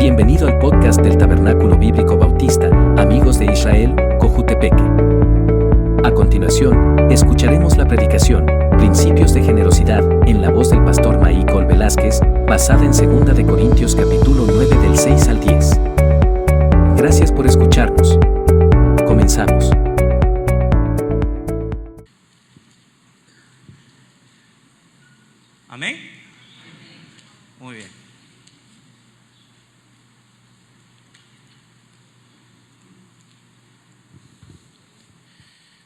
Bienvenido al podcast del Tabernáculo Bíblico Bautista, Amigos de Israel, Cojutepeque. A continuación, escucharemos la predicación, Principios de Generosidad, en la voz del pastor Michael Velázquez, basada en 2 de Corintios capítulo 9 del 6 al 10. Gracias por escucharnos. Comenzamos. ¿Amén? Muy bien.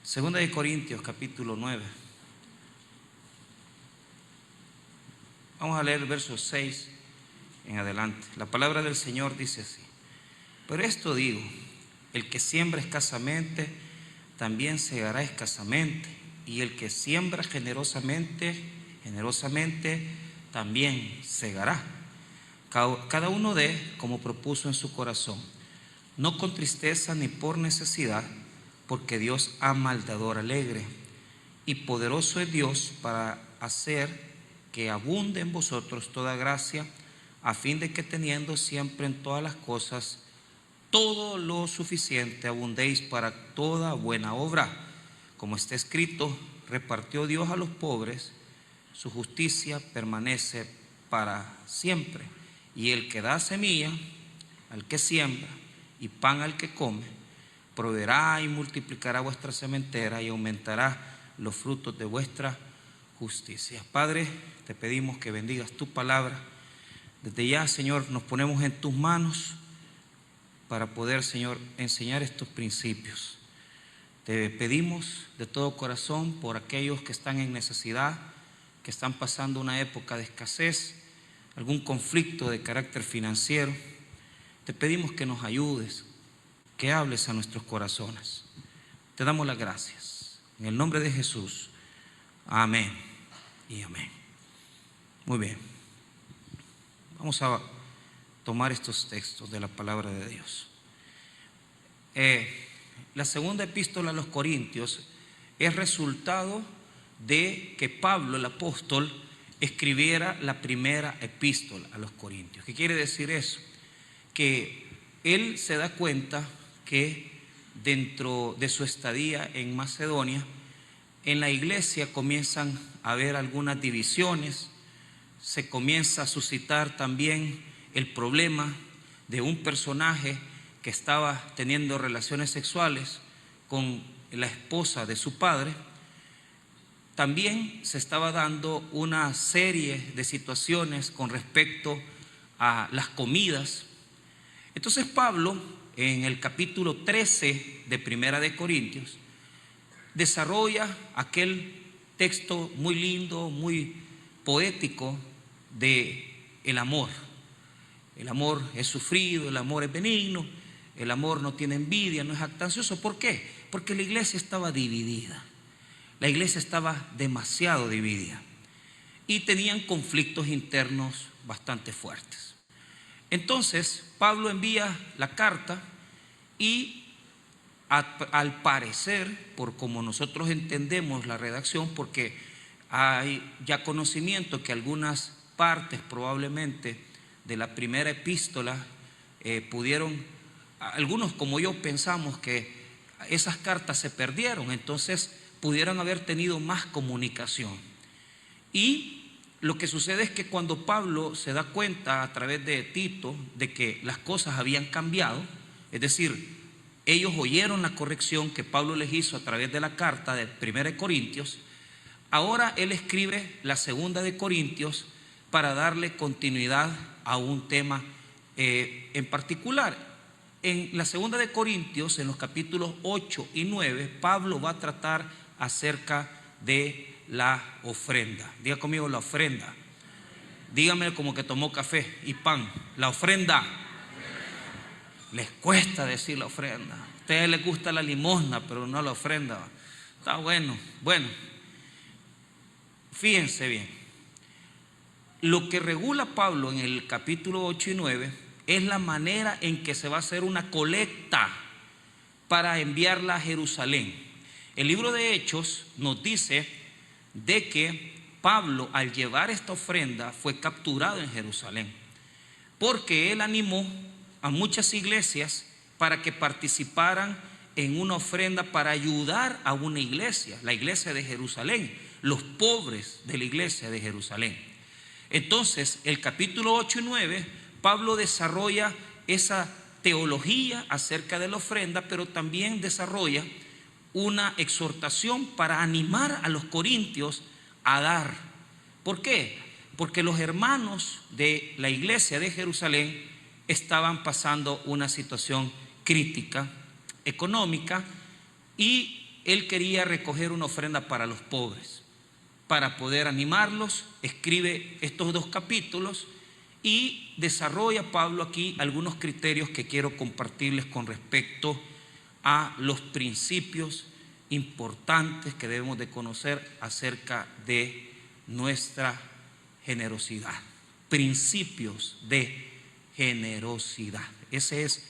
Segunda de Corintios capítulo 9. Vamos a leer el verso 6 en adelante. La palabra del Señor dice así: pero esto digo, el que siembra escasamente, también segará escasamente, y el que siembra generosamente, también segará. Cada uno dé como propuso en su corazón, no con tristeza ni por necesidad, porque Dios ama al dador alegre, y poderoso es Dios para hacer que abunde en vosotros toda gracia, a fin de que teniendo siempre en todas las cosas todo lo suficiente, abundéis para toda buena obra. Como está escrito, repartió Dios a los pobres, su justicia permanece para siempre. Y el que da semilla al que siembra y pan al que come, proveerá y multiplicará vuestra sementera y aumentará los frutos de vuestra justicia. Padre, te pedimos que bendigas tu palabra. Desde ya, Señor, nos ponemos en tus manos para poder, Señor, enseñar estos principios. Te pedimos de todo corazón por aquellos que están en necesidad, que están pasando una época de escasez, algún conflicto de carácter financiero. Te pedimos que nos ayudes, que hables a nuestros corazones. Te damos las gracias. En el nombre de Jesús. Amén y amén. Muy bien. Vamos a tomar estos textos de la palabra de Dios. La segunda epístola a los Corintios es resultado de que Pablo, el apóstol, escribiera la primera epístola a los Corintios. ¿Qué quiere decir eso? Que él se da cuenta que dentro de su estadía en Macedonia, en la iglesia comienzan a haber algunas divisiones, se comienza a suscitar también el problema de un personaje que estaba teniendo relaciones sexuales con la esposa de su padre. También se estaba dando una serie de situaciones con respecto a las comidas. Entonces Pablo, en el capítulo 13 de Primera de Corintios, desarrolla aquel texto muy lindo, muy poético de el amor. El amor es sufrido, el amor es benigno, el amor no tiene envidia, no es jactancioso. ¿Por qué? Porque la iglesia estaba dividida. La iglesia estaba demasiado dividida y tenían conflictos internos bastante fuertes. Entonces Pablo envía la carta y al parecer, por como nosotros entendemos la redacción, porque hay ya conocimiento que algunas partes probablemente de la primera epístola algunos como yo pensamos que esas cartas se perdieron, entonces pudieran haber tenido más comunicación. Y lo que sucede es que cuando Pablo se da cuenta a través de Tito de que las cosas habían cambiado, es decir, ellos oyeron la corrección que Pablo les hizo a través de la carta de 1 Corintios, ahora él escribe la 2 de Corintios para darle continuidad a un tema en particular. En la 2 de Corintios, en los capítulos 8 y 9, Pablo va a tratar acerca de la ofrenda. Diga conmigo, la ofrenda. Dígame como que tomó café y pan. La ofrenda. Les cuesta decir la ofrenda. A ustedes les gusta la limosna, pero no la ofrenda. Está bueno. Bueno, fíjense bien. Lo que regula Pablo en el capítulo 8 y 9 es la manera en que se va a hacer una colecta para enviarla a Jerusalén. El libro de Hechos nos dice de que Pablo, al llevar esta ofrenda, fue capturado en Jerusalén, porque él animó a muchas iglesias para que participaran en una ofrenda para ayudar a una iglesia, la iglesia de Jerusalén, los pobres de la iglesia de Jerusalén. Entonces, el capítulo 8 y 9, Pablo desarrolla esa teología acerca de la ofrenda, pero también desarrolla una exhortación para animar a los corintios a dar. ¿Por qué? Porque los hermanos de la iglesia de Jerusalén estaban pasando una situación crítica, económica, y él quería recoger una ofrenda para los pobres. Para poder animarlos, escribe estos 2 capítulos y desarrolla Pablo aquí algunos criterios que quiero compartirles con respecto a los principios importantes que debemos de conocer acerca de nuestra generosidad. Principios de generosidad. Ese es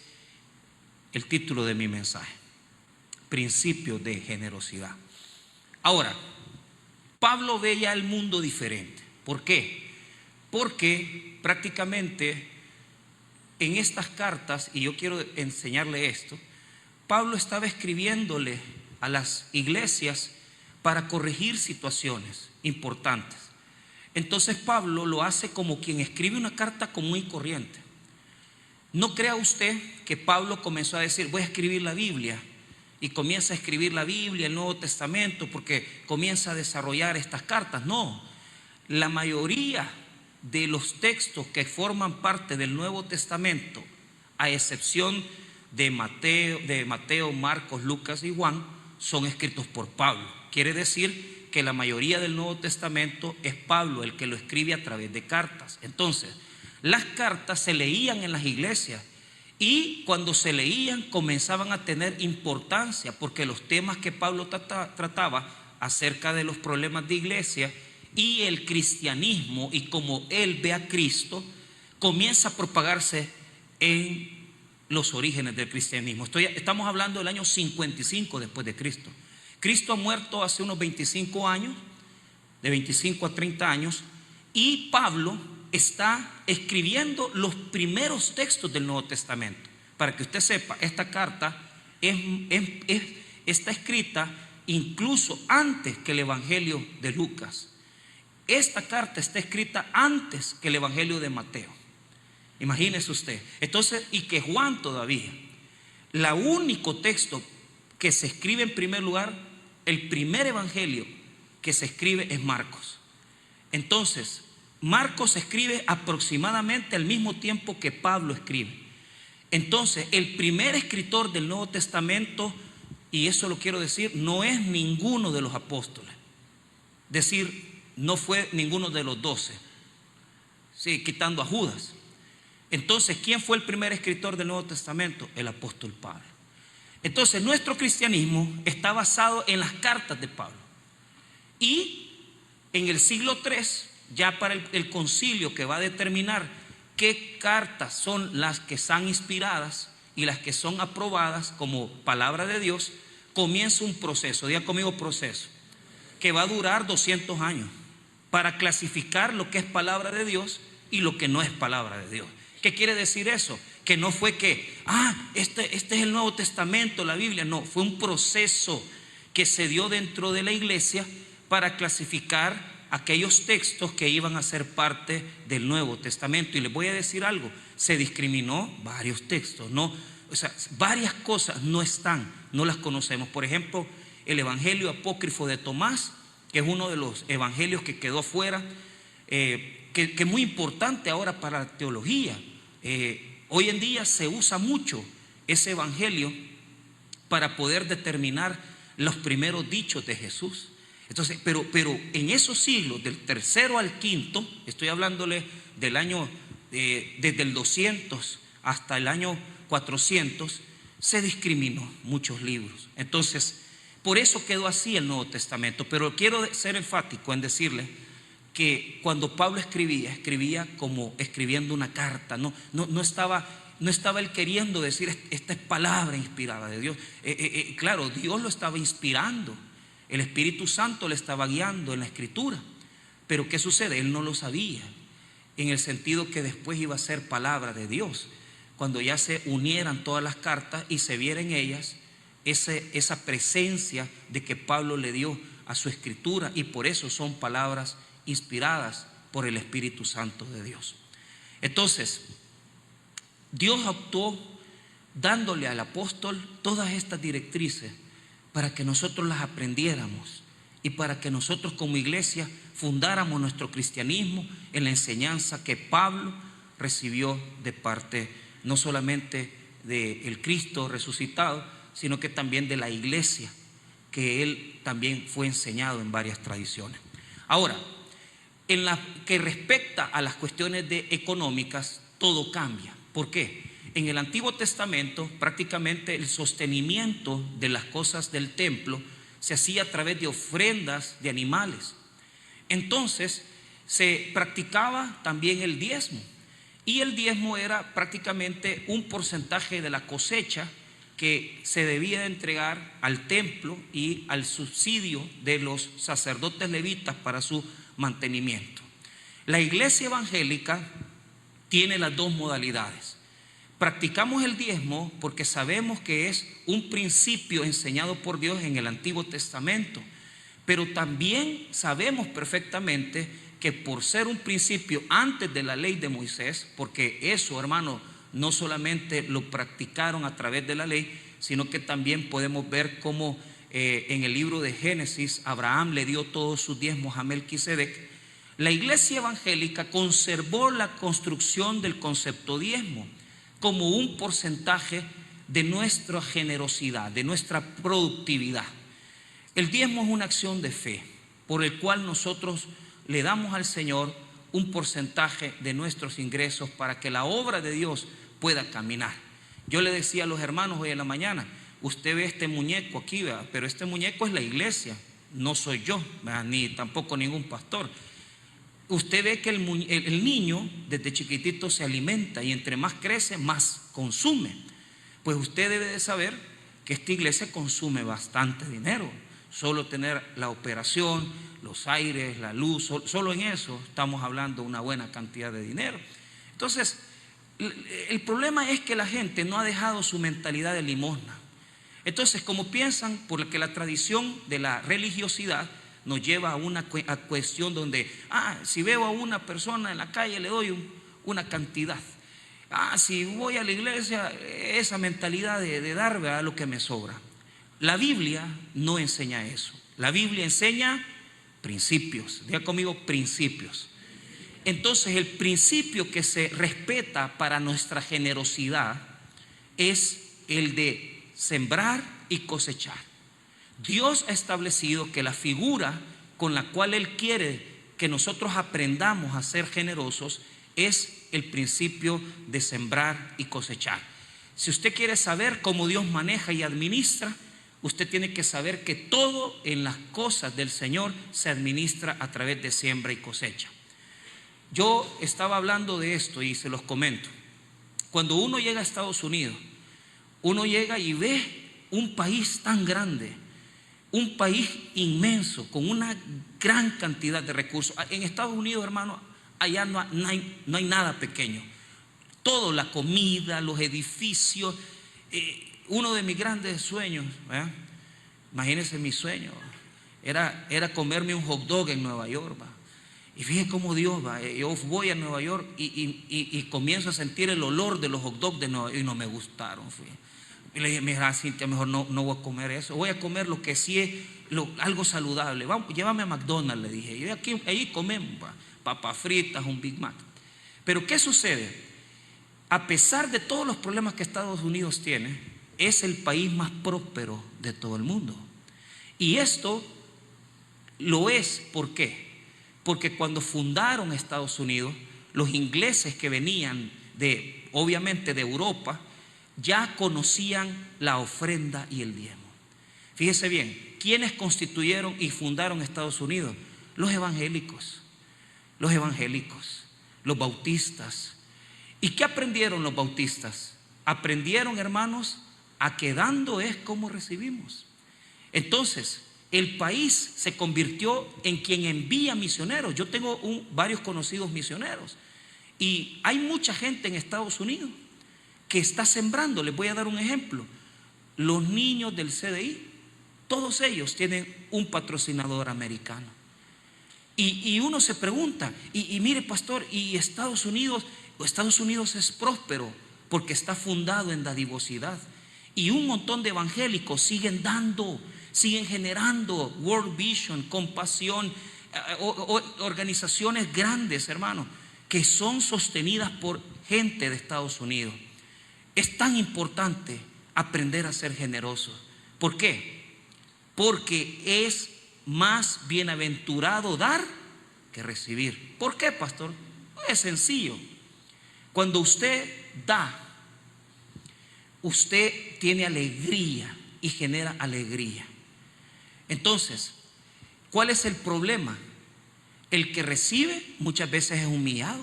el título de mi mensaje. Principios de generosidad. Ahora, Pablo ve ya el mundo diferente. ¿Por qué? Porque prácticamente en estas cartas, y yo quiero enseñarle esto, Pablo estaba escribiéndole a las iglesias para corregir situaciones importantes. Entonces Pablo lo hace como quien escribe una carta común y corriente. No crea usted que Pablo comenzó a decir: voy a escribir la Biblia, y comienza a escribir la Biblia, el Nuevo Testamento, porque comienza a desarrollar estas cartas. No, la mayoría de los textos que forman parte del Nuevo Testamento, a excepción de Mateo, Marcos, Lucas y Juan, son escritos por Pablo. Quiere decir que la mayoría del Nuevo Testamento es Pablo el que lo escribe a través de cartas. Entonces, las cartas se leían en las iglesias, y cuando se leían comenzaban a tener importancia, porque los temas que Pablo trataba acerca de los problemas de iglesia y el cristianismo, y como él ve a Cristo, comienza a propagarse en los orígenes del cristianismo. Estamos hablando del año 55 después de Cristo. Cristo ha muerto hace unos 25 años, de 25 a 30 años, y Pablo está escribiendo los primeros textos del Nuevo Testamento. Para que usted sepa, esta carta está escrita incluso antes que el Evangelio de Lucas. Esta carta está escrita antes que el Evangelio de Mateo. Imagínese usted. Entonces, y que Juan todavía. El único texto que se escribe en primer lugar, el primer evangelio que se escribe es Marcos. Entonces, Marcos escribe aproximadamente al mismo tiempo que Pablo escribe. Entonces, el primer escritor del Nuevo Testamento, y eso lo quiero decir, no es ninguno de los apóstoles. Decir, no fue ninguno de los 12, sí, quitando a Judas. Entonces, ¿quién fue el primer escritor del Nuevo Testamento? El apóstol Pablo. Entonces, nuestro cristianismo está basado en las cartas de Pablo. Y en el siglo III, ya para el concilio que va a determinar qué cartas son las que están inspiradas y las que son aprobadas como palabra de Dios, comienza un proceso, diga conmigo proceso, que va a durar 200 años para clasificar lo que es palabra de Dios y lo que no es palabra de Dios. ¿Qué quiere decir eso? Que no fue que, este es el Nuevo Testamento, la Biblia. No, fue un proceso que se dio dentro de la iglesia para clasificar aquellos textos que iban a ser parte del Nuevo Testamento. Y les voy a decir algo, se discriminó varios textos, ¿no? O sea, varias cosas no están, no las conocemos. Por ejemplo, el Evangelio apócrifo de Tomás, que es uno de los evangelios que quedó fuera, que es muy importante ahora para la teología. Hoy en día se usa mucho ese evangelio para poder determinar los primeros dichos de Jesús. Entonces, pero en esos siglos, del tercero al quinto, estoy hablándole del año, desde el 200 hasta el año 400, se discriminó muchos libros. Entonces, por eso quedó así el Nuevo Testamento. Pero quiero ser enfático en decirle que cuando Pablo escribía como escribiendo una carta. No estaba él queriendo decir, esta es palabra inspirada de Dios. Claro, Dios lo estaba inspirando. El Espíritu Santo le estaba guiando en la escritura. Pero ¿qué sucede? Él no lo sabía, en el sentido que después iba a ser palabra de Dios. cuando ya se unieran todas las cartas y se viera en ellas esa presencia de que Pablo le dio a su escritura, y por eso son palabras inspiradas por el Espíritu Santo de Dios. Entonces, Dios actuó dándole al apóstol todas estas directrices para que nosotros las aprendiéramos y para que nosotros como iglesia fundáramos nuestro cristianismo en la enseñanza que Pablo recibió de parte no solamente del Cristo resucitado, sino que también de la iglesia, que él también fue enseñado en varias tradiciones. Ahora, en la que respecta a las cuestiones económicas, todo cambia. ¿Por qué? En el Antiguo Testamento, prácticamente el sostenimiento de las cosas del templo se hacía a través de ofrendas de animales. Entonces, se practicaba también el diezmo. Y el diezmo era prácticamente un porcentaje de la cosecha que se debía de entregar al templo y al subsidio de los sacerdotes levitas para su mantenimiento. La iglesia evangélica tiene las dos modalidades. Practicamos el diezmo porque sabemos que es un principio enseñado por Dios en el Antiguo Testamento, pero también sabemos perfectamente que por ser un principio antes de la ley de Moisés, porque eso, hermano, no solamente lo practicaron a través de la ley, sino que también podemos ver cómo en el libro de Génesis Abraham le dio todos sus diezmos a Melquisedec. La iglesia evangélica conservó la construcción del concepto diezmo como un porcentaje de nuestra generosidad, de nuestra productividad. El diezmo es una acción de fe por el cual nosotros le damos al Señor un porcentaje de nuestros ingresos para que la obra de Dios pueda caminar. Yo le decía a los hermanos hoy en la mañana, usted ve este muñeco aquí, ¿verdad? Pero este muñeco es la iglesia, no soy yo, ¿verdad? Ni tampoco ningún pastor. Usted ve que el niño desde chiquitito se alimenta y entre más crece, más consume. Pues usted debe de saber que esta iglesia consume bastante dinero. Solo tener la operación, los aires, la luz, solo en eso estamos hablando de una buena cantidad de dinero. Entonces, el problema es que la gente no ha dejado su mentalidad de limosna. Entonces, como piensan, porque la tradición de la religiosidad nos lleva a una cuestión donde, si veo a una persona en la calle le doy una cantidad. Si voy a la iglesia, esa mentalidad de dar, ¿verdad?, lo que me sobra. La Biblia no enseña eso. La Biblia enseña principios. Diga conmigo, principios. Entonces, el principio que se respeta para nuestra generosidad es el de sembrar y cosechar. Dios ha establecido que la figura con la cual Él quiere que nosotros aprendamos a ser generosos es el principio de sembrar y cosechar. Si usted quiere saber cómo Dios maneja y administra, usted tiene que saber que todo en las cosas del Señor se administra a través de siembra y cosecha. Yo estaba hablando de esto y se los comento. Cuando uno llega a Estados Unidos, uno llega y ve un país tan grande, un país inmenso, con una gran cantidad de recursos. En Estados Unidos, hermano, allá no hay nada pequeño. Todo, la comida, los edificios. Uno de mis grandes sueños, imagínense mi sueño, era comerme un hot dog en Nueva York. Y fíjense cómo Dios va. Yo voy a Nueva York y comienzo a sentir el olor de los hot dogs de Nueva York y no me gustaron. Y le dije, mira, Cintia, mejor no voy a comer eso. Voy a comer lo que sí es algo saludable. Vamos, llévame a McDonald's, le dije. Y ahí comemos papas fritas, un Big Mac. Pero ¿qué sucede? A pesar de todos los problemas que Estados Unidos tiene, es el país más próspero de todo el mundo. Y esto lo es, ¿por qué? Porque cuando fundaron Estados Unidos, los ingleses que venían obviamente de Europa, ya conocían la ofrenda y el diezmo. Fíjese bien, ¿quiénes constituyeron y fundaron Estados Unidos? Los evangélicos, los bautistas. ¿Y qué aprendieron los bautistas? Aprendieron, hermanos, a que dando es como recibimos. Entonces, el país se convirtió en quien envía misioneros. Yo tengo varios conocidos misioneros y hay mucha gente en Estados Unidos que está sembrando. Les voy a dar un ejemplo. Los niños del CDI, todos ellos tienen un patrocinador americano. Y uno se pregunta, y mire, pastor, y Estados Unidos es próspero porque está fundado en dadivosidad. Y un montón de evangélicos siguen dando, siguen generando World Vision, Compasión, organizaciones grandes, hermanos, que son sostenidas por gente de Estados Unidos. Es tan importante aprender a ser generosos. ¿Por qué? Porque es más bienaventurado dar que recibir. ¿Por qué, pastor? Es sencillo. Cuando usted da, usted tiene alegría y genera alegría. Entonces, ¿cuál es el problema? El que recibe muchas veces es humillado.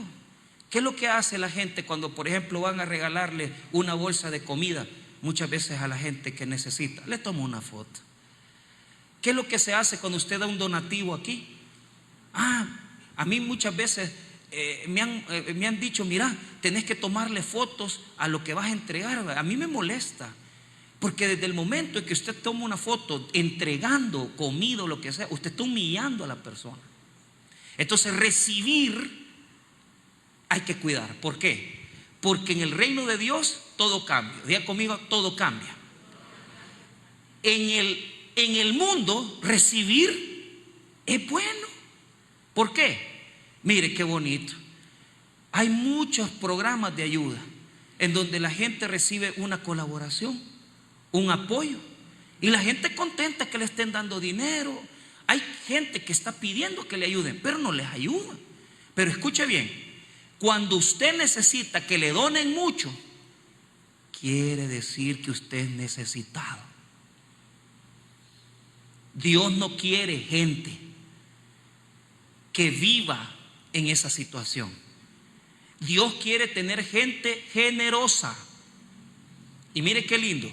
¿Qué es lo que hace la gente cuando, por ejemplo, van a regalarle una bolsa de comida? Muchas veces a la gente que necesita, le toma una foto. ¿Qué es lo que se hace cuando usted da un donativo aquí? A mí muchas veces me han dicho, mira, tenés que tomarle fotos a lo que vas a entregar. A mí me molesta, porque desde el momento en que usted toma una foto entregando comida o lo que sea, usted está humillando a la persona. Entonces, recibir hay que cuidar. ¿Por qué? Porque en el reino de Dios todo cambia. Diga conmigo, todo cambia. En el mundo recibir es bueno. ¿Por qué? Mire qué bonito. Hay muchos programas de ayuda en donde la gente recibe una colaboración, un apoyo, y la gente contenta que le estén dando dinero. Hay gente que está pidiendo que le ayuden, pero no les ayuda. Pero escuche bien, cuando usted necesita que le donen mucho, quiere decir que usted es necesitado. Dios no quiere gente que viva en esa situación. Dios quiere tener gente generosa. Y mire qué lindo,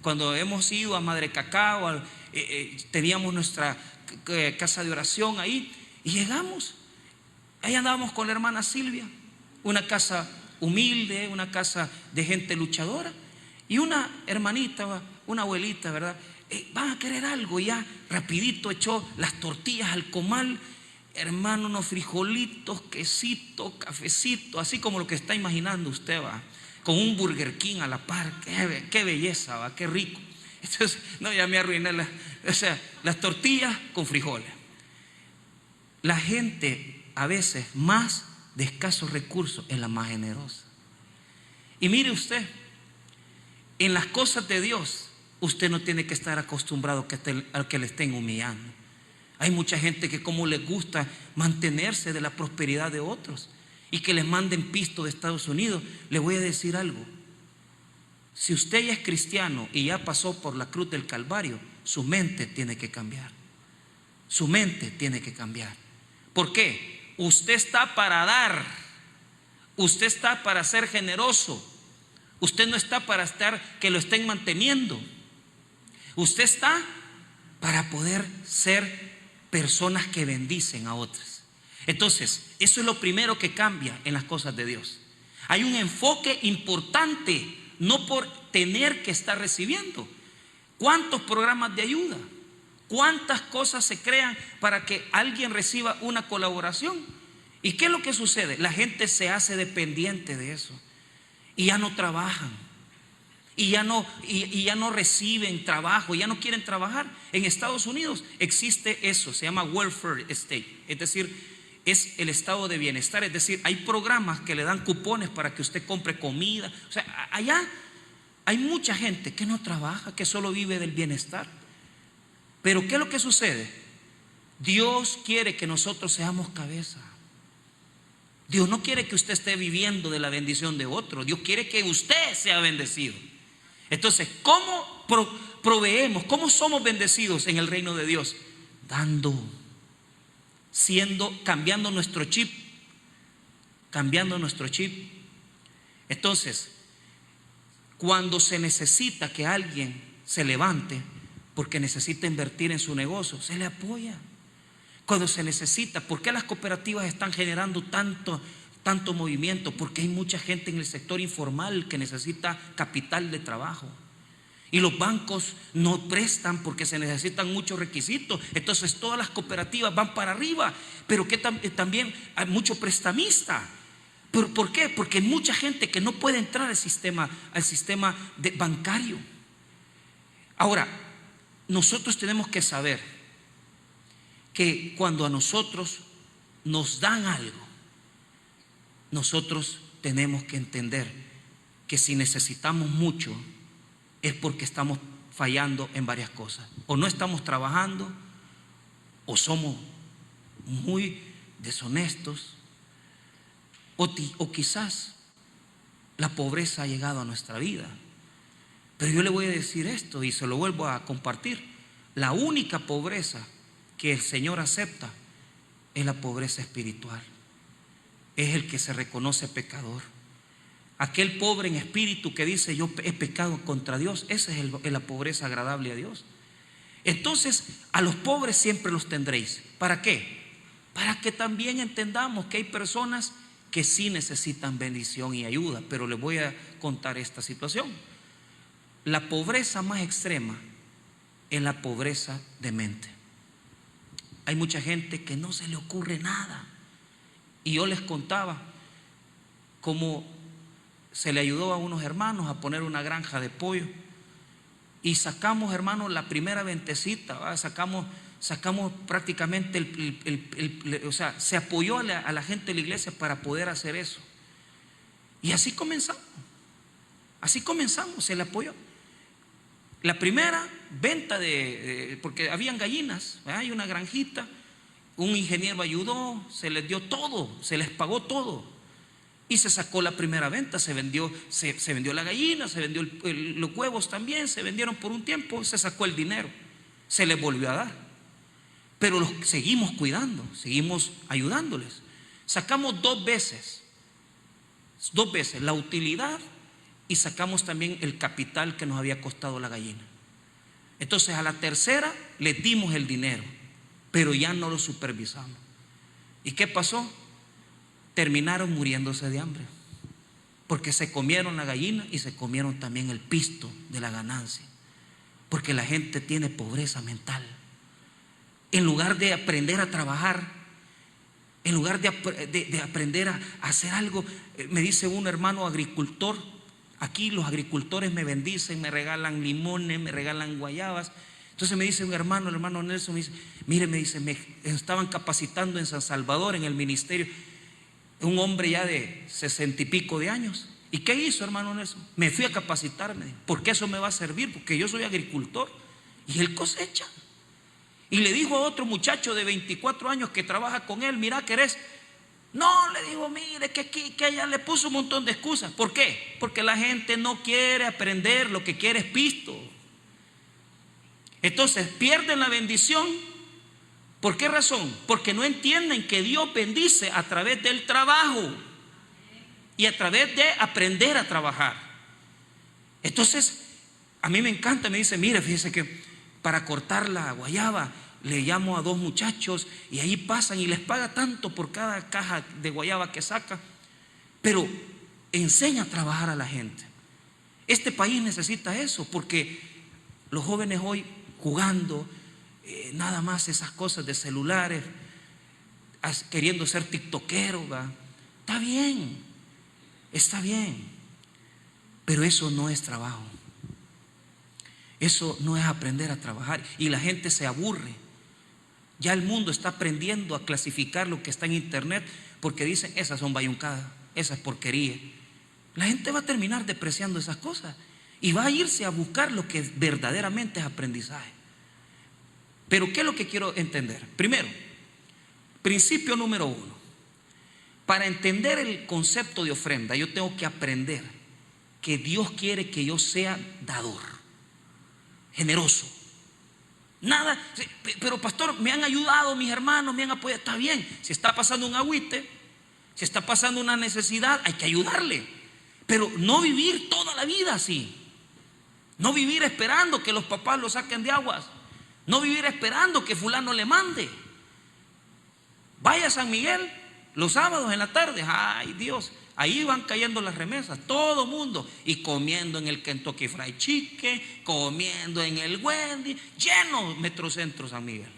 cuando hemos ido a Madre Cacao, teníamos nuestra casa de oración ahí, y llegamos, ahí andábamos con la hermana Silvia, una casa humilde, una casa de gente luchadora, y una hermanita, una abuelita, ¿verdad? Van a querer algo, y ya rapidito echó las tortillas al comal, hermano, unos frijolitos, quesito, cafecito, así como lo que está imaginando usted, va, con un Burger King a la par. Qué belleza, va, qué rico. Entonces, no, ya me arruiné las tortillas con frijoles. La gente a veces más de escasos recursos es la más generosa. Y mire usted, en las cosas de Dios, usted no tiene que estar acostumbrado a que le estén humillando. Hay mucha gente que como les gusta mantenerse de la prosperidad de otros y que les manden pisto de Estados Unidos. Le voy a decir algo. Si usted ya es cristiano y ya pasó por la cruz del Calvario, su mente tiene que cambiar. Su mente tiene que cambiar. ¿Por qué? Usted está para dar. Usted está para ser generoso. Usted no está para estar que lo estén manteniendo. Usted está para poder ser personas que bendicen a otras. Entonces, eso es lo primero que cambia en las cosas de Dios. Hay un enfoque importante, no por tener que estar recibiendo. ¿Cuántos programas de ayuda? ¿Cuántas cosas se crean para que alguien reciba una colaboración? ¿Y qué es lo que sucede? La gente se hace dependiente de eso y ya no trabajan. Y ya no reciben trabajo, ya no quieren trabajar. En Estados Unidos existe eso, se llama welfare state, es decir, es el estado de bienestar. Es decir, hay programas que le dan cupones para que usted compre comida. O sea, allá hay mucha gente que no trabaja, que solo vive del bienestar. Pero ¿qué es lo que sucede? Dios quiere que nosotros seamos cabeza. Dios no quiere que usted esté viviendo de la bendición de otro. Dios quiere que usted sea bendecido. Entonces, ¿cómo proveemos? ¿Cómo somos bendecidos en el reino de Dios? Dando, cambiando nuestro chip. Entonces, cuando se necesita que alguien se levante porque necesita invertir en su negocio, se le apoya. Cuando se necesita, ¿por qué las cooperativas están generando tanto movimiento? Porque hay mucha gente en el sector informal que necesita capital de trabajo. Y los bancos no prestan porque se necesitan muchos requisitos. Entonces todas las cooperativas van para arriba. Pero que también hay mucho prestamista. ¿Por qué? Porque hay mucha gente que no puede entrar al sistema bancario. Ahora, nosotros tenemos que saber que cuando a nosotros nos dan algo, nosotros tenemos que entender que si necesitamos mucho, es porque estamos fallando en varias cosas. O no estamos trabajando, o somos muy deshonestos, o quizás la pobreza ha llegado a nuestra vida. Pero yo le voy a decir esto y se lo vuelvo a compartir. La única pobreza que el Señor acepta es la pobreza espiritual. Es el que se reconoce pecador. Aquel pobre en espíritu que dice: yo he pecado contra Dios. Esa es la pobreza agradable a Dios. Entonces, a los pobres siempre los tendréis. ¿Para qué? Para que también entendamos que hay personas que sí necesitan bendición y ayuda. Pero les voy a contar esta situación. La pobreza más extrema es la pobreza de mente. Hay mucha gente que no se le ocurre nada. Y yo les contaba cómo se le ayudó a unos hermanos a poner una granja de pollo. Y sacamos, hermanos, la primera ventecita, ¿va? Sacamos prácticamente o sea, se apoyó a la gente de la iglesia para poder hacer eso. Y así comenzamos. Se le apoyó. La primera venta porque habían gallinas, ¿verdad? Hay una granjita, un ingeniero ayudó, se les dio todo, se les pagó todo. Y se sacó la primera venta, se vendió la gallina, se vendió los huevos también, se vendieron por un tiempo, se sacó el dinero, se les volvió a dar. Pero los seguimos cuidando, seguimos ayudándoles. Sacamos dos veces la utilidad y sacamos también el capital que nos había costado la gallina. Entonces a la tercera les dimos el dinero, pero ya no lo supervisamos. ¿Y qué pasó? Terminaron muriéndose de hambre, porque se comieron la gallina y se comieron también el pisto de la ganancia, porque la gente tiene pobreza mental. En lugar de aprender a trabajar, en lugar de aprender a hacer algo, me dice un hermano agricultor, aquí los agricultores me bendicen, me regalan limones, me regalan guayabas. Entonces me dice un hermano, el hermano Nelson, me dice: mire, me dice, me estaban capacitando en San Salvador, en el ministerio, un hombre ya de 60 y pico de años. ¿Y qué hizo, hermano Nelson? Me fui a capacitarme, porque eso me va a servir, porque yo soy agricultor. Y él cosecha. Y le dijo a otro muchacho de 24 años que trabaja con él: mira, ¿querés? No, le digo, mire, que ella le puso un montón de excusas. ¿Por qué? Porque la gente no quiere aprender, lo que quiere es pisto. Entonces pierden la bendición. ¿Por qué razón? Porque no entienden que Dios bendice a través del trabajo y a través de aprender a trabajar. Entonces, a mí me encanta, me dice: mire, fíjese que para cortar la guayaba le llamo a dos muchachos y ahí pasan y les paga tanto por cada caja de guayaba que saca. Pero enseña a trabajar a la gente. Este país necesita eso, porque los jóvenes hoy jugando nada más esas cosas de celulares, queriendo ser tiktokeros, ¿va? Está bien, pero eso no es trabajo. Eso no es aprender a trabajar. Y la gente se aburre. Ya el mundo está aprendiendo a clasificar lo que está en internet, porque dicen: esas son bayuncadas, esas porquerías. La gente va a terminar despreciando esas cosas y va a irse a buscar lo que verdaderamente es aprendizaje. Pero ¿qué es lo que quiero entender? Primero, principio número 1. Para entender el concepto de ofrenda, yo tengo que aprender que Dios quiere que yo sea dador, generoso. Nada, pero pastor, me han ayudado mis hermanos, me han apoyado. Está bien, si está pasando un agüite, si está pasando una necesidad, hay que ayudarle. Pero no vivir toda la vida así. No vivir esperando que los papás lo saquen de aguas. No vivir esperando que fulano le mande. Vaya a San Miguel Los sábados en la tarde, ay Dios, ahí van cayendo las remesas, todo mundo, y comiendo en el Kentucky Fried Chicken, comiendo en el Wendy, lleno Metrocentro San Miguel.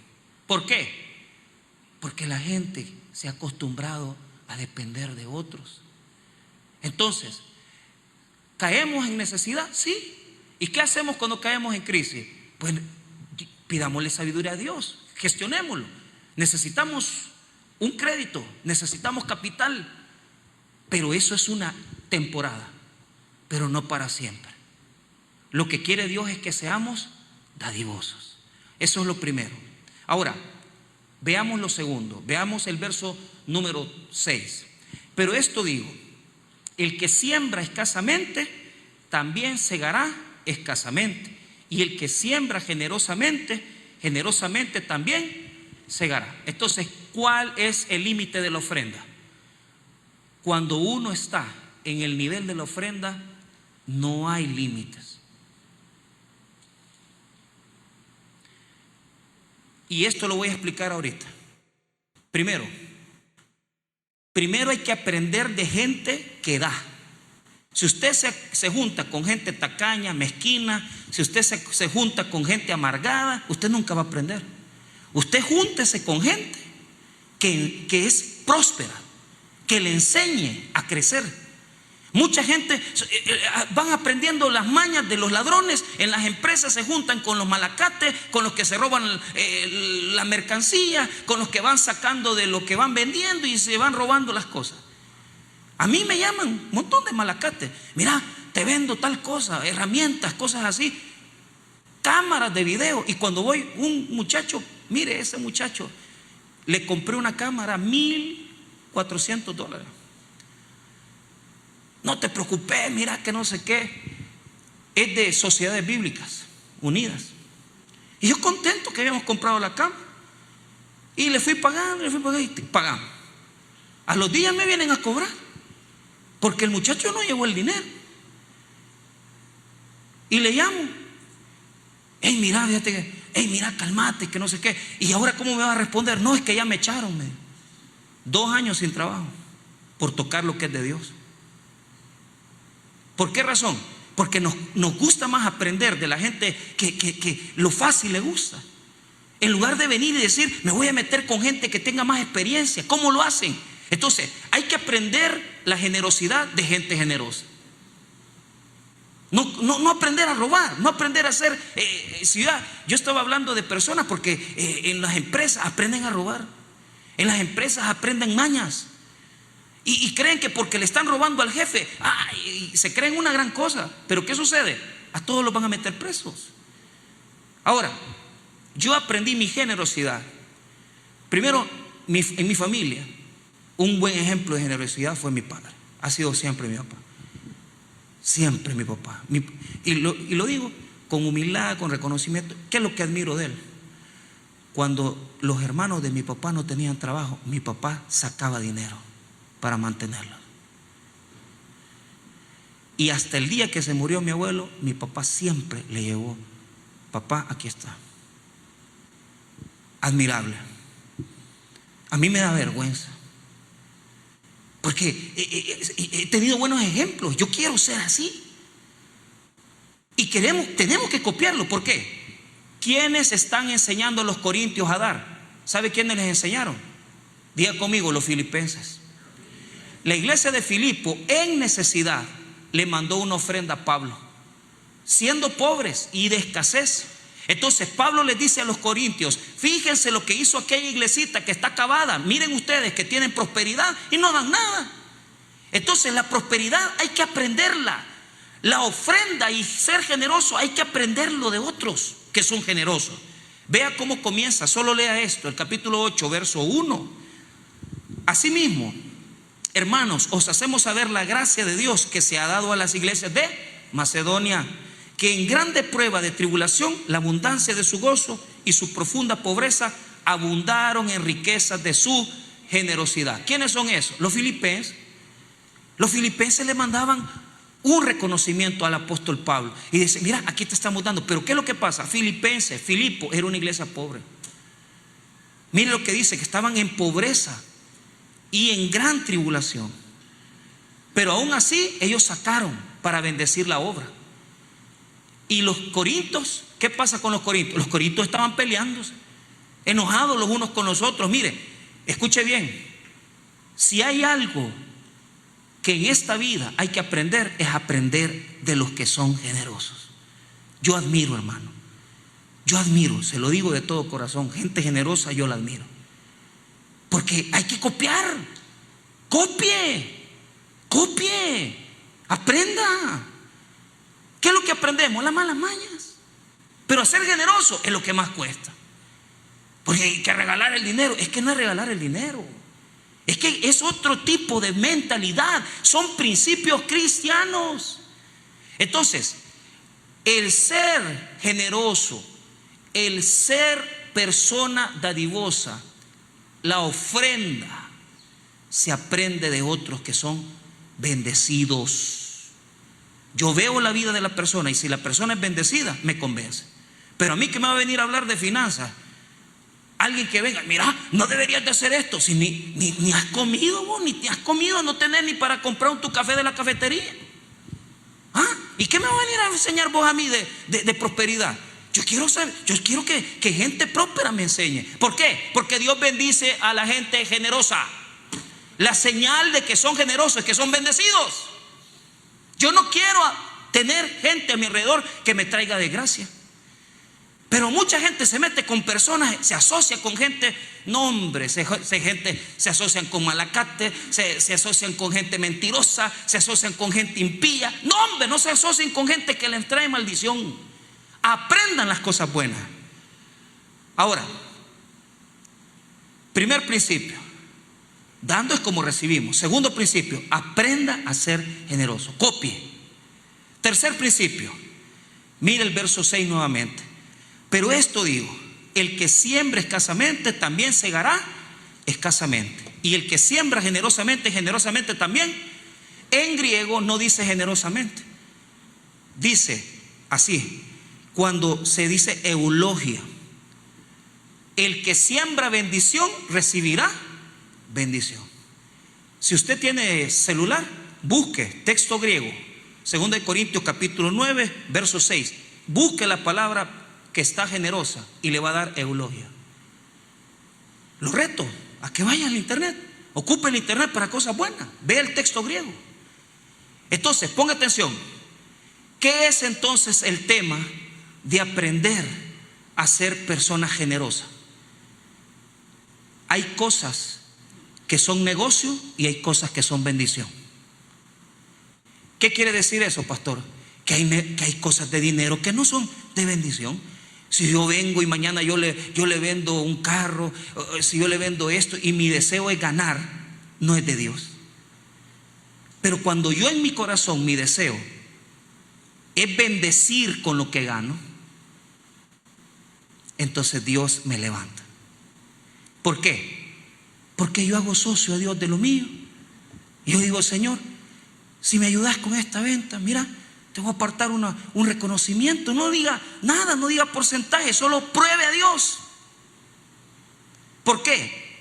¿Por qué? Porque la gente se ha acostumbrado a depender de otros. Entonces, ¿caemos en necesidad? Sí. ¿Y qué hacemos cuando caemos en crisis? Pues pidámosle sabiduría a Dios, gestionémoslo. Necesitamos un crédito, necesitamos capital, pero eso es una temporada, pero no para siempre. Lo que quiere Dios es que seamos dadivosos. Eso es lo primero. Ahora, veamos lo segundo, veamos el verso número 6. Pero esto digo, el que siembra escasamente, también segará escasamente. Y el que siembra generosamente, generosamente también segará. Entonces, ¿cuál es el límite de la ofrenda? Cuando uno está en el nivel de la ofrenda, no hay límites. Y esto lo voy a explicar ahorita. Primero hay que aprender de gente que da. Si usted se junta con gente tacaña, mezquina, si usted se junta con gente amargada, usted nunca va a aprender. Usted júntese con gente que es próspera, que le enseñe a crecer. Mucha gente van aprendiendo las mañas de los ladrones. En las empresas se juntan con los malacates, con los que se roban la mercancía, con los que van sacando de lo que van vendiendo y se van robando las cosas. A mí me llaman un montón de malacates. Mira, te vendo tal cosa, herramientas, cosas así, cámaras de video. Y cuando voy, un muchacho, mire, ese muchacho, le compré una cámara $1,400. No te preocupes, mira que no sé qué. Es de Sociedades Bíblicas Unidas. Y yo contento que habíamos comprado la cámara. Y le fui pagando y pagamos. A los días me vienen a cobrar, porque el muchacho no llevó el dinero. Y le llamo. Hey, mira, fíjate que, hey, mira, calmate, que no sé qué. Y ahora, ¿cómo me va a responder? No, es que ya me echaron. 2 años sin trabajo por tocar lo que es de Dios. ¿Por qué razón? Porque nos gusta más aprender de la gente que lo fácil le gusta, en lugar de venir y decir, me voy a meter con gente que tenga más experiencia. ¿Cómo lo hacen? Entonces, hay que aprender la generosidad de gente generosa. No aprender a robar, no aprender a hacer ciudad. Yo estaba hablando de personas porque en las empresas aprenden a robar. En las empresas aprenden mañas. Y creen que porque le están robando al jefe, se creen una gran cosa. Pero ¿qué sucede? A todos los van a meter presos. Ahora, yo aprendí mi generosidad. Primero, en mi familia, un buen ejemplo de generosidad fue mi padre. Ha sido siempre mi papá. Siempre mi papá. Y lo digo con humildad, con reconocimiento. ¿Qué es lo que admiro de él? Cuando los hermanos de mi papá no tenían trabajo, mi papá sacaba dinero para mantenerlos. Y hasta el día que se murió mi abuelo, mi papá siempre le llevó, papá, aquí está. Admirable. A mí me da vergüenza, porque he tenido buenos ejemplos. Yo quiero ser así. Y tenemos que copiarlo. ¿Por qué? ¿Quiénes están enseñando a los corintios a dar? ¿Sabe quiénes les enseñaron? Diga conmigo, los filipenses. La iglesia de Filipo, en necesidad, le mandó una ofrenda a Pablo, siendo pobres y de escasez. Entonces Pablo les dice a los corintios, fíjense lo que hizo aquella iglesita que está acabada. Miren ustedes que tienen prosperidad y no dan nada. Entonces la prosperidad hay que aprenderla. La ofrenda y ser generoso hay que aprenderlo de otros que son generosos. Vea cómo comienza, solo lea esto, el capítulo 8, verso 1. Asimismo, hermanos, os hacemos saber la gracia de Dios que se ha dado a las iglesias de Macedonia, que en grande prueba de tribulación, la abundancia de su gozo y su profunda pobreza abundaron en riquezas de su generosidad. ¿Quiénes son esos? Los filipenses. Los filipenses le mandaban un reconocimiento al apóstol Pablo y dice, mira, aquí te estamos dando. Pero ¿qué es lo que pasa? Filipenses, Filipo era una iglesia pobre. Mire lo que dice, que estaban en pobreza y en gran tribulación. Pero aún así ellos sacaron para bendecir la obra. Y los corintios, ¿qué pasa con los corintios? Los corintios estaban peleándose, enojados los unos con los otros. Mire, escuche bien, si hay algo que en esta vida hay que aprender, es aprender de los que son generosos. Yo admiro, hermano, yo admiro, se lo digo de todo corazón, gente generosa yo la admiro. Porque hay que copiar. Copie, aprenda. ¿Qué es lo que aprendemos? Las malas mañas. Pero ser generoso es lo que más cuesta. Porque hay que regalar el dinero. Es que no es regalar el dinero, es que es otro tipo de mentalidad. Son principios cristianos. Entonces, el ser generoso, el ser persona dadivosa, la ofrenda, se aprende de otros que son bendecidos. Yo veo la vida de la persona y si la persona es bendecida, me convence. Pero a mí que me va a venir a hablar de finanzas, alguien que venga, mira, no deberías de hacer esto, si ni has comido vos, ni te has comido, no tenés ni para comprar tu café de la cafetería. ¿Y qué me va a venir a enseñar vos a mí de prosperidad? Yo quiero que gente próspera me enseñe. ¿Por qué? Porque Dios bendice a la gente generosa. La señal de que son generosos es que son bendecidos. Yo no quiero tener gente a mi alrededor que me traiga desgracia. Pero mucha gente se mete con personas, se asocia con gente, no hombre, se asocian con malacate, se asocian con gente mentirosa, se asocian con gente impía. No hombre, no se asocien con gente que les trae maldición. Aprendan las cosas buenas. Ahora, primer principio, dando es como recibimos. Segundo principio, aprenda a ser generoso, copie. Tercer principio, mire el verso 6 nuevamente. Pero esto digo, el que siembra escasamente también segará escasamente. Y el que siembra generosamente, generosamente también. En griego no dice generosamente, dice así, cuando se dice eulogia. El que siembra bendición recibirá bendición. Si usted tiene celular, busque texto griego, 2 Corintios capítulo 9, verso 6. Busque la palabra que está generosa y le va a dar eulogia. Lo reto a que vaya al internet, ocupe el internet para cosas buenas, vea el texto griego. Entonces, ponga atención. ¿Qué es entonces el tema de aprender a ser persona generosa? Hay cosas que son negocio y hay cosas que son bendición. ¿Qué quiere decir eso, pastor? Que hay cosas de dinero que no son de bendición. Si yo vengo y mañana yo le vendo un carro, si yo le vendo esto y mi deseo es ganar, no es de Dios. Pero cuando yo en mi corazón mi deseo es bendecir con lo que gano, entonces Dios me levanta. ¿Por qué? Porque yo hago socio a Dios de lo mío. Y yo digo, Señor, si me ayudas con esta venta, mira, te voy a apartar un reconocimiento. No diga nada, no diga porcentaje, solo pruebe a Dios. ¿Por qué?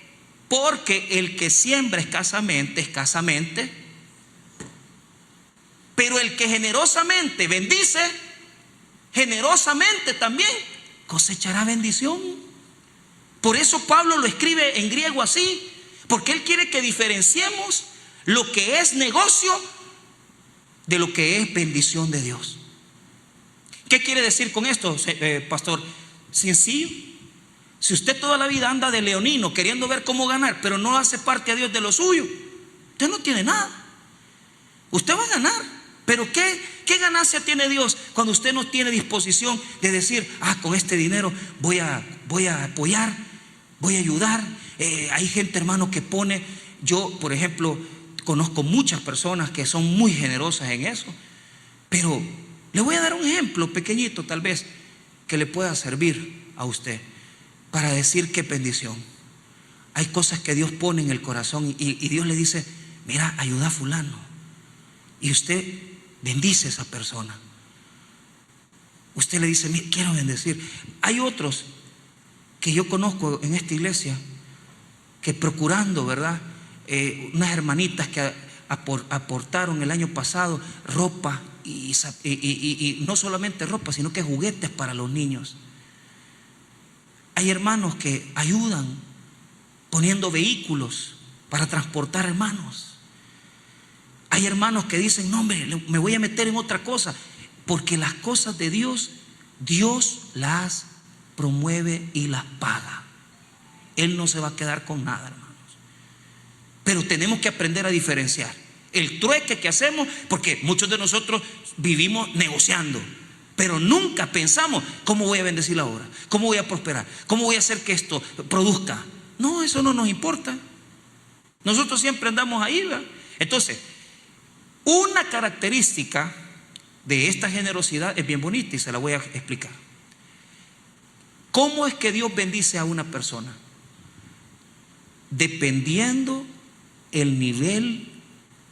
Porque el que siembra escasamente, escasamente. Pero el que generosamente bendice, generosamente también cosechará bendición. Por eso Pablo lo escribe en griego así, porque él quiere que diferenciemos lo que es negocio de lo que es bendición de Dios. ¿Qué quiere decir con esto, pastor? Sencillo. Si usted toda la vida anda de leonino queriendo ver cómo ganar, pero no hace parte a Dios de lo suyo, usted no tiene nada. Usted va a ganar, pero ¿qué ganancia tiene Dios cuando usted no tiene disposición de decir, con este dinero voy a apoyar, voy a ayudar? Hay gente, hermano, que pone, yo por ejemplo conozco muchas personas que son muy generosas en eso, pero le voy a dar un ejemplo pequeñito tal vez que le pueda servir a usted para decir qué bendición. Hay cosas que Dios pone en el corazón y Dios le dice, mira, ayuda a fulano, y usted bendice a esa persona. Usted le dice, mira, quiero bendecir. Hay otros que yo conozco en esta iglesia que procurando, ¿verdad?, unas hermanitas que aportaron el año pasado ropa y no solamente ropa, sino que juguetes para los niños. Hay hermanos que ayudan poniendo vehículos para transportar hermanos. Hay hermanos que dicen, no hombre, me voy a meter en otra cosa, porque las cosas de Dios, Dios las promueve y las paga. Él no se va a quedar con nada, hermanos. Pero tenemos que aprender a diferenciar el trueque que hacemos, porque muchos de nosotros vivimos negociando, pero nunca pensamos cómo voy a bendecir la obra, cómo voy a prosperar, cómo voy a hacer que esto produzca. No, eso no nos importa. Nosotros siempre andamos ahí, ¿verdad? Entonces, una característica de esta generosidad es bien bonita y se la voy a explicar. ¿Cómo es que Dios bendice a una persona? Dependiendo el nivel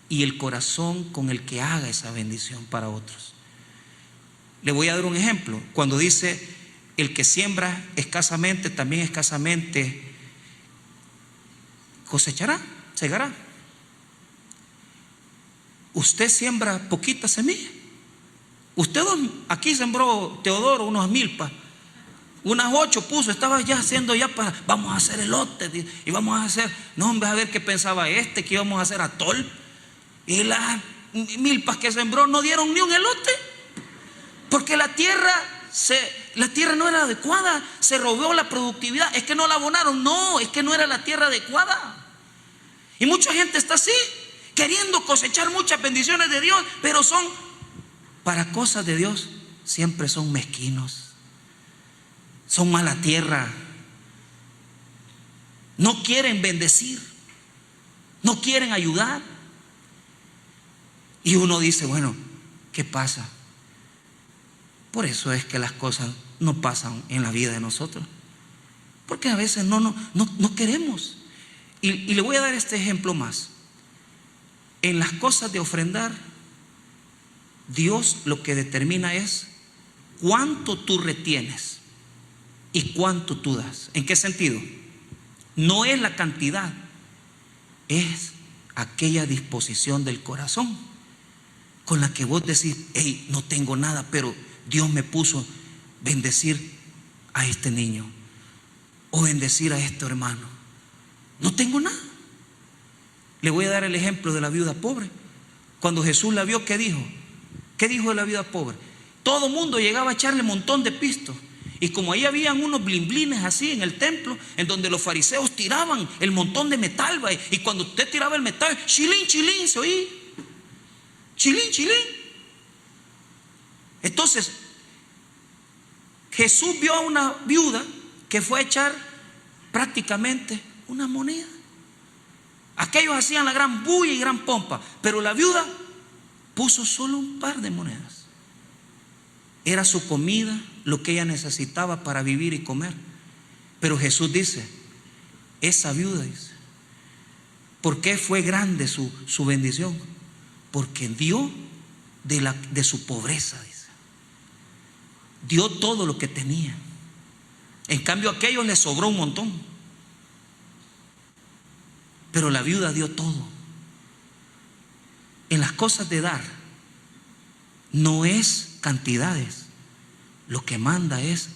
y el corazón con el que haga esa bendición para otros. Le voy a dar un ejemplo. Cuando dice, el que siembra escasamente, también escasamente cosechará, segará. Usted siembra poquita semilla. Usted aquí sembró, Teodoro, unos milpas. Unas 8 puso, estaba ya haciendo vamos a hacer elote y vamos a hacer, no hombre, a ver qué pensaba que íbamos a hacer atol. Y las milpas que sembró no dieron ni un elote, porque la tierra no era adecuada, se robó la productividad. Es que no la abonaron, no, es que no era la tierra adecuada. Y mucha gente está así, queriendo cosechar muchas bendiciones de Dios, pero para cosas de Dios, siempre son mezquinos. Son mala tierra. No quieren bendecir. No quieren ayudar. Y uno dice, bueno, ¿qué pasa? Por eso es que las cosas no pasan en la vida de nosotros. Porque a veces no queremos. Y le voy a dar este ejemplo más. En las cosas de ofrendar, Dios lo que determina es cuánto tú retienes y cuánto tú das. ¿En qué sentido? No es la cantidad, es aquella disposición del corazón con la que vos decís, hey, no tengo nada, pero Dios me puso bendecir a este niño o bendecir a este hermano. No tengo nada. Le voy a dar el ejemplo de la viuda pobre. Cuando Jesús la vio, ¿qué dijo? ¿Qué dijo de la viuda pobre? Todo mundo llegaba a echarle un montón de pistos. Y como ahí habían unos blimblines así en el templo, en donde los fariseos tiraban el montón de metal, y cuando usted tiraba el metal, chilín, chilín, se oía. Chilín, chilín. Entonces, Jesús vio a una viuda que fue a echar prácticamente una moneda. Aquellos hacían la gran bulla y gran pompa, pero la viuda puso solo un par de monedas. Era su comida, lo que ella necesitaba para vivir y comer. Pero Jesús dice, esa viuda, dice, ¿por qué fue grande su bendición? Porque dio de su pobreza, dice. Dio todo lo que tenía. En cambio a aquellos les sobró un montón. Pero la viuda dio todo. En las cosas de dar, no es cantidades. Lo que manda es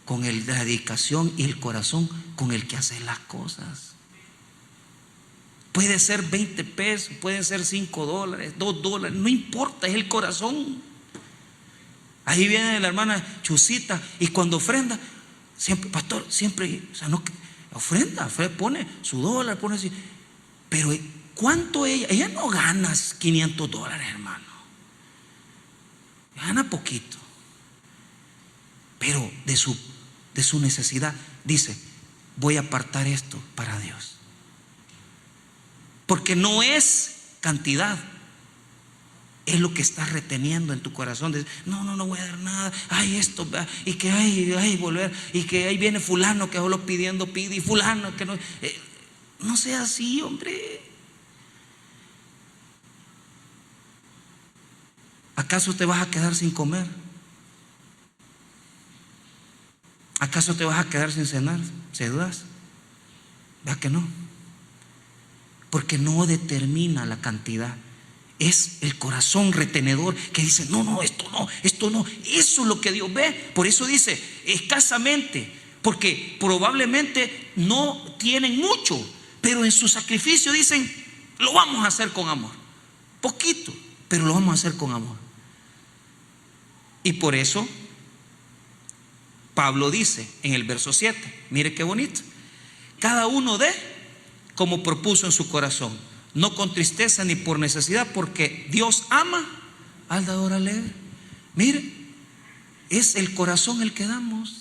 con la dedicación y el corazón con el que haces las cosas. Puede ser 20 pesos, pueden ser $5, $2, no importa, es el corazón. Ahí viene la hermana Chusita y cuando ofrenda, siempre, pastor, siempre, o sea, no ofrenda, pone su dólar, pone así. Pero ¿cuánto ella no gana $500, hermano? Gana poquito. Pero de su necesidad dice, voy a apartar esto para Dios. Porque no es cantidad, es lo que estás reteniendo en tu corazón. De, no voy a dar nada. Ay, esto, y que ay, volver, y que ahí viene fulano que solo pidiendo, pide, y fulano que no. No sea así, hombre. ¿Acaso te vas a quedar sin comer? ¿Acaso te vas a quedar sin cenar? ¿Se dudas? ¿Verdad que no? porque no determina la cantidad. Es el corazón retenedor que dice: no, esto no. Eso es lo que Dios ve. Por eso dice escasamente, porque probablemente no tienen mucho, pero en su sacrificio dicen: lo vamos a hacer con amor. Poquito, pero lo vamos a hacer con amor. Y por eso Pablo dice en el verso 7, mire qué bonito: cada uno dé como propuso en su corazón, no con tristeza ni por necesidad, porque Dios ama al dador alegre. Mire, es el corazón el que damos,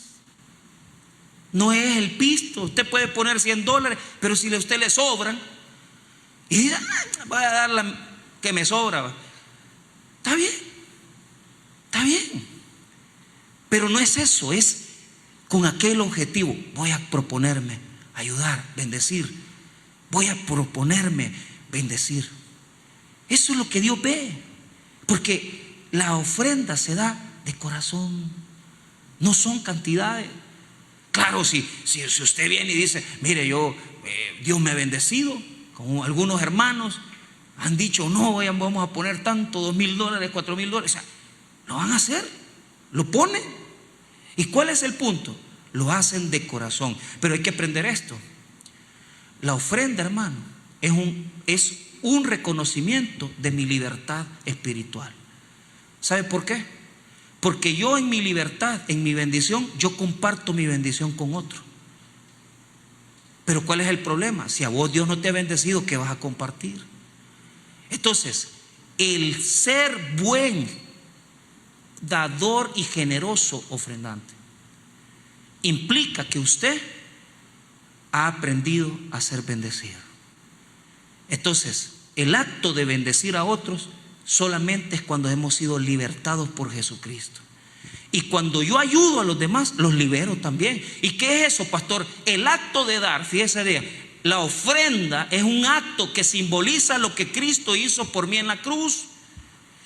no es el pisto. Usted puede poner $100, pero si a usted le sobran y dice: voy a dar la que me sobra, está bien, pero no es eso. Es con aquel objetivo: voy a proponerme ayudar, bendecir. Voy a proponerme bendecir. Eso es lo que Dios ve, porque la ofrenda se da de corazón, no son cantidades. Claro, si usted viene y dice: mire, Dios me ha bendecido, como algunos hermanos han dicho: no, vamos a poner tanto, $2,000, $4,000. O sea, lo van a hacer, lo ponen. ¿Y cuál es el punto? Lo hacen de corazón. Pero hay que aprender esto: la ofrenda, hermano, es un reconocimiento de mi libertad espiritual. ¿Sabe por qué? Porque yo en mi libertad, en mi bendición, yo comparto mi bendición con otro. Pero ¿cuál es el problema? Si a vos Dios no te ha bendecido, ¿qué vas a compartir? Entonces, el ser buen dador y generoso ofrendante implica que usted ha aprendido a ser bendecido. Entonces, el acto de bendecir a otros solamente es cuando hemos sido libertados por Jesucristo. Y cuando yo ayudo a los demás, los libero también. ¿Y qué es eso, pastor? El acto de dar, fíjese bien, la ofrenda es un acto que simboliza lo que Cristo hizo por mí en la cruz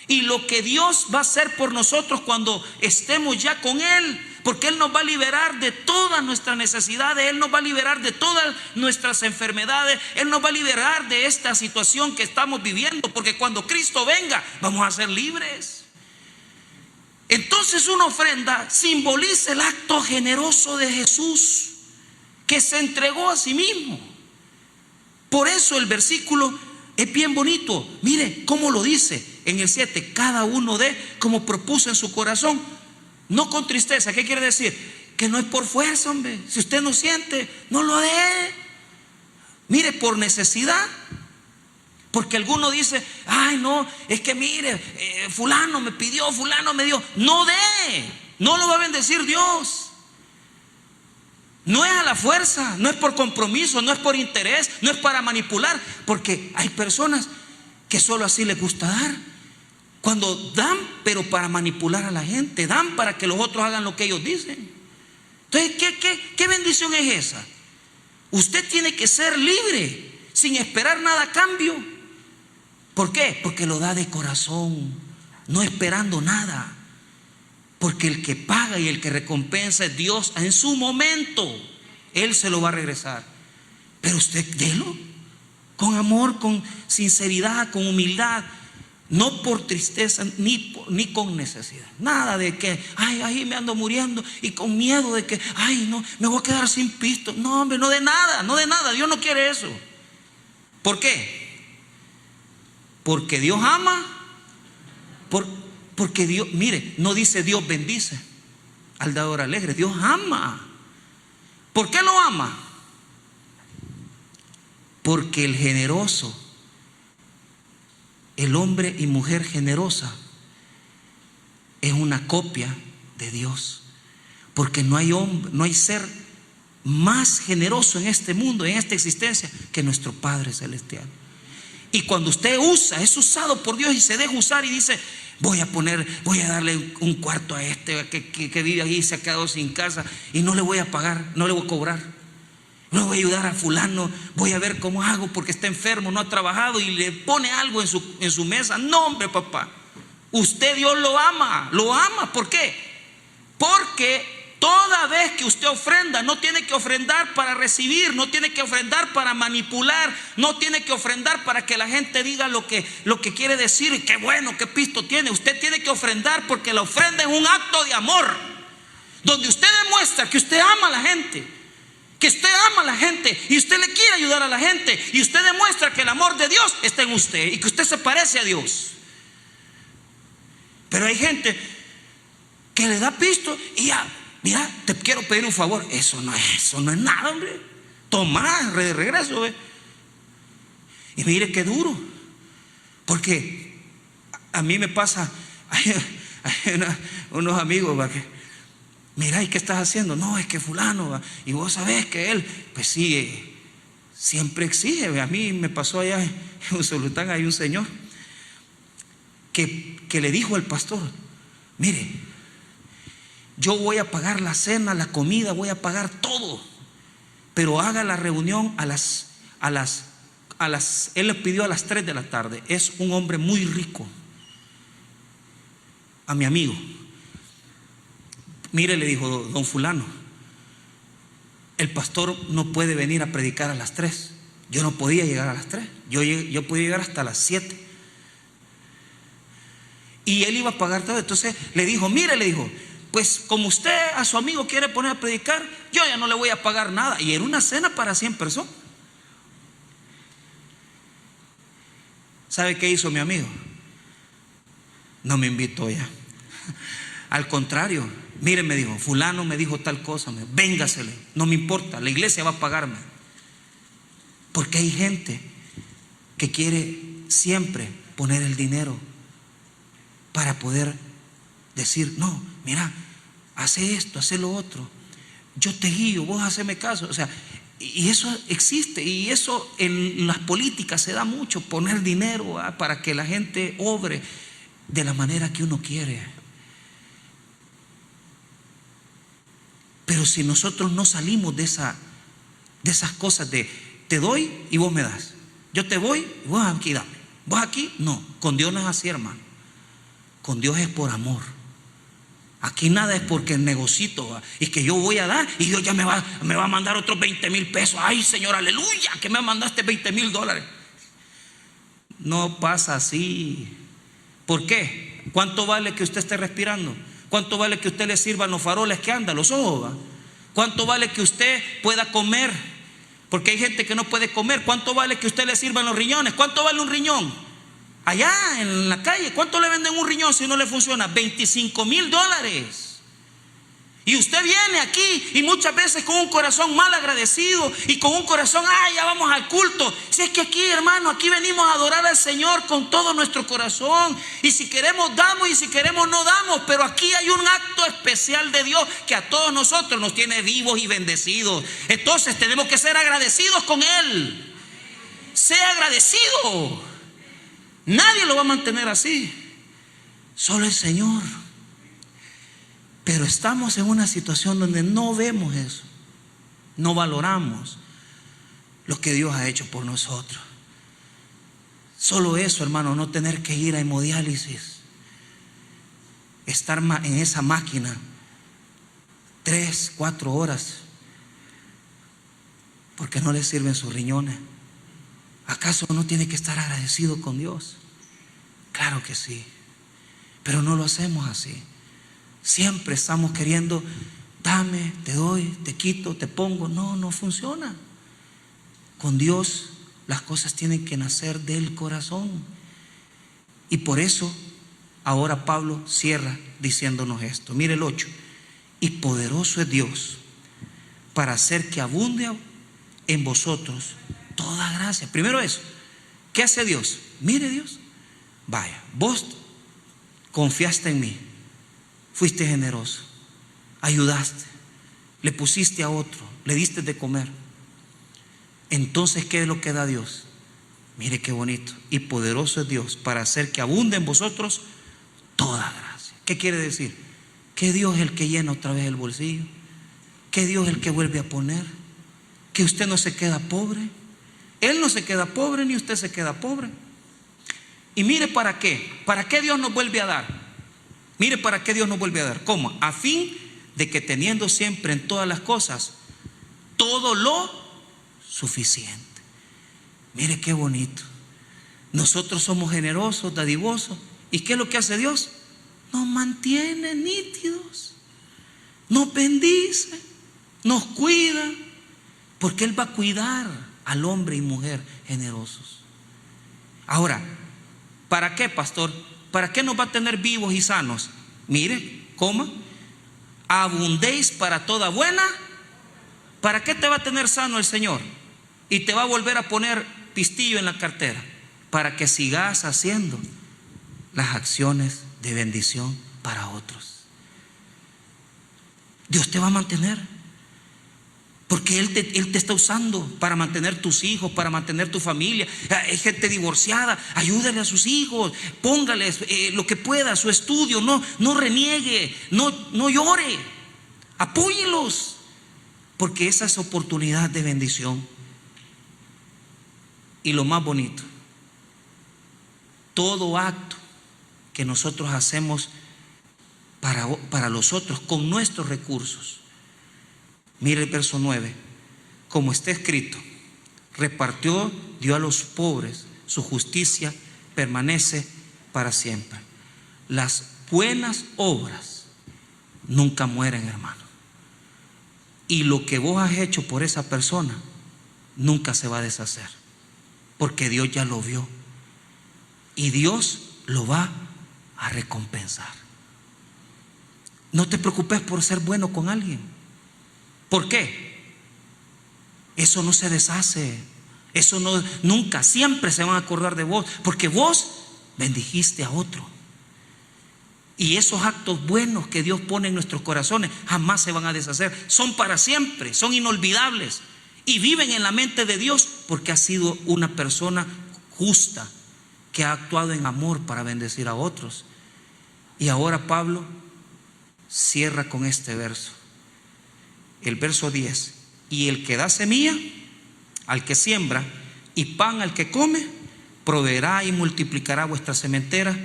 y lo que Dios va a hacer por nosotros cuando estemos ya con Él. Porque Él nos va a liberar de todas nuestras necesidades, Él nos va a liberar de todas nuestras enfermedades, Él nos va a liberar de esta situación que estamos viviendo, porque cuando Cristo venga vamos a ser libres. Entonces una ofrenda simboliza el acto generoso de Jesús, que se entregó a sí mismo. Por eso el versículo es bien bonito. Mire cómo lo dice en el 7: cada uno dé como propuso en su corazón, no con tristeza. ¿Qué quiere decir? Que no es por fuerza, hombre. Si usted no siente, no lo dé. Mire, por necesidad. Porque alguno dice: ay, no, es que mire, fulano me pidió, fulano me dio. No dé, no lo va a bendecir Dios. No es a la fuerza, no es por compromiso, no es por interés, no es para manipular. Porque hay personas que solo así les gusta dar. Cuando dan, pero para manipular a la gente, dan para que los otros hagan lo que ellos dicen. Entonces, ¿qué bendición es esa? Usted tiene que ser libre, sin esperar nada a cambio. ¿Por qué? Porque lo da de corazón, no esperando nada. Porque el que paga y el que recompensa es Dios. En su momento Él se lo va a regresar. Pero usted délo con amor, con sinceridad, con humildad. No por tristeza ni con necesidad. Nada de que, ay, ahí me ando muriendo, y con miedo de que, ay, no, me voy a quedar sin pisto. No, hombre, no de nada. Dios no quiere eso. ¿Por qué? Porque Dios ama. Porque Dios, mire, no dice Dios bendice al dador alegre. Dios ama. ¿Por qué lo ama? Porque el generoso, el hombre y mujer generosa, es una copia de Dios. Porque no hay ser más generoso en este mundo, en esta existencia, que nuestro Padre Celestial. Y cuando usted es usado por Dios y se deja usar y dice: voy a darle un cuarto a este que vive ahí, se ha quedado sin casa, y no le voy a pagar, no le voy a cobrar. No voy a ayudar a fulano, voy a ver cómo hago porque está enfermo, no ha trabajado, y le pone algo en su mesa. No, hombre, papá, usted Dios lo ama. ¿Por qué? Porque Toda vez que usted ofrenda, no tiene que ofrendar para recibir, no tiene que ofrendar para manipular, no tiene que ofrendar para que la gente diga lo que quiere decir y qué bueno, qué pisto tiene. Usted tiene que ofrendar porque la ofrenda es un acto de amor, donde usted demuestra que usted ama a la gente, que usted ama a la gente y usted le quiere ayudar a la gente, y usted demuestra que el amor de Dios está en usted y que usted se parece a Dios. Pero hay gente que le da pisto y ya, mira, te quiero pedir un favor. Eso no es nada, hombre. Tomá, de regreso, ¿ve? Y mire qué duro, porque a mí me pasa, hay unos amigos, ¿va? Que, mira, ¿y qué estás haciendo? No, es que fulano, ¿va? Y vos sabés que él, pues sí, siempre exige, ¿va? A mí me pasó allá en Usulután, hay un señor que le dijo al pastor: mire, yo voy a pagar la cena, la comida, voy a pagar todo, pero haga la reunión él le pidió a las 3 de la tarde. Es un hombre muy rico, a mi amigo. Mire, le dijo: don fulano, el pastor no puede venir a predicar a las 3. Yo no podía llegar a las 3, yo podía llegar hasta las 7. Y él iba a pagar todo. Entonces le dijo: mire, le dijo, pues como usted a su amigo quiere poner a predicar, yo ya no le voy a pagar nada. Y era una cena para 100 personas. ¿Sabe qué hizo mi amigo? No me invitó ya. Al contrario, mire, me dijo: fulano me dijo tal cosa, véngasele, no me importa, la iglesia va a pagarme. Porque hay gente que quiere siempre poner el dinero para poder decir: no, mira, hace esto, hace lo otro, yo te guío, vos haceme caso. O sea, y eso existe, y eso en las políticas se da mucho, poner dinero, ¿va? Para que la gente obre de la manera que uno quiere. Pero si nosotros no salimos de esas cosas de te doy y vos me das, yo te voy y vos aquí dame, vos aquí, no, con Dios no es así, hermano. Con Dios es por amor. Aquí nada es porque el negocito, ¿va? Y que yo voy a dar y Dios ya me va a mandar otros 20,000 pesos. Ay, Señor, aleluya, que me mandaste $20,000. No pasa así. ¿Por qué? ¿Cuánto vale que usted esté respirando? ¿Cuánto vale que usted le sirvan los faroles que andan, los ojos, ¿va? ¿Cuánto vale que usted pueda comer? Porque hay gente que no puede comer. ¿Cuánto vale que usted le sirvan los riñones? ¿Cuánto vale un riñón? Allá en la calle, ¿cuánto le venden un riñón si no le funciona? $25,000. Y usted viene aquí y muchas veces con un corazón mal agradecido y con un corazón: ay, ya vamos al culto. Si es que aquí, hermano, aquí venimos a adorar al Señor con todo nuestro corazón, y si queremos damos y si queremos no damos, pero aquí hay un acto especial de Dios que a todos nosotros nos tiene vivos y bendecidos. Entonces tenemos que ser agradecidos con Él. Sea agradecido. Nadie lo va a mantener así, solo el Señor. Pero estamos en una situación donde no vemos eso, no valoramos lo que Dios ha hecho por nosotros. Solo eso, hermano, no tener que ir a hemodiálisis, estar en esa máquina 3, 4 horas porque no le sirven sus riñones. ¿Acaso no tiene que estar agradecido con Dios? Claro que sí, pero no lo hacemos así. Siempre estamos queriendo: dame, te doy, te quito, te pongo. No funciona. Con Dios las cosas tienen que nacer del corazón. Y por eso ahora Pablo cierra diciéndonos esto. Mire el 8: y poderoso es Dios para hacer que abunde en vosotros toda gracia. Primero eso. ¿Qué hace Dios? Mire, Dios, vaya, vos confiaste en mí, fuiste generoso, ayudaste, le pusiste a otro, le diste de comer. Entonces, ¿qué es lo que da Dios? Mire qué bonito. Y poderoso es Dios para hacer que abunde en vosotros toda gracia. ¿Qué quiere decir? Que Dios es el que llena otra vez el bolsillo, que Dios es el que vuelve a poner, que usted no se queda pobre. Él no se queda pobre, ni usted se queda pobre. Y mire para qué Dios nos vuelve a dar. Mire para qué Dios nos vuelve a dar. ¿Cómo? A fin de que teniendo siempre en todas las cosas todo lo suficiente. Mire qué bonito. Nosotros somos generosos, dadivosos. ¿Y qué es lo que hace Dios? Nos mantiene nítidos, nos bendice, nos cuida, porque Él va a cuidar al hombre y mujer generosos. Ahora, ¿para qué, pastor? ¿Para qué nos va a tener vivos y sanos? Mire, coma, abundéis para toda buena. ¿Para qué te va a tener sano el Señor? Y te va a volver a poner pistillo en la cartera, para que sigas haciendo las acciones de bendición para otros. Dios te va a mantener, porque Él te está usando para mantener tus hijos, para mantener tu familia. Hay gente divorciada, ayúdale a sus hijos, póngales lo que pueda, su estudio, no reniegue, no llore, apóyelos, porque esa es oportunidad de bendición. Y lo más bonito, todo acto que nosotros hacemos para los otros con nuestros recursos. Mire el verso 9, como está escrito, repartió, dio a los pobres, su justicia permanece para siempre. Las buenas obras nunca mueren, hermano. Y lo que vos has hecho por esa persona nunca se va a deshacer, porque Dios ya lo vio y Dios lo va a recompensar. No te preocupes por ser bueno con alguien. ¿Por qué? Eso no se deshace. Eso no, nunca, siempre se van a acordar de vos, porque vos bendijiste a otro. Y esos actos buenos que Dios pone en nuestros corazones jamás se van a deshacer. Son para siempre, son inolvidables y viven en la mente de Dios, porque ha sido una persona justa que ha actuado en amor para bendecir a otros. Y ahora Pablo cierra con este verso, el verso 10: y el que da semilla al que siembra y pan al que come, proveerá y multiplicará vuestra sementera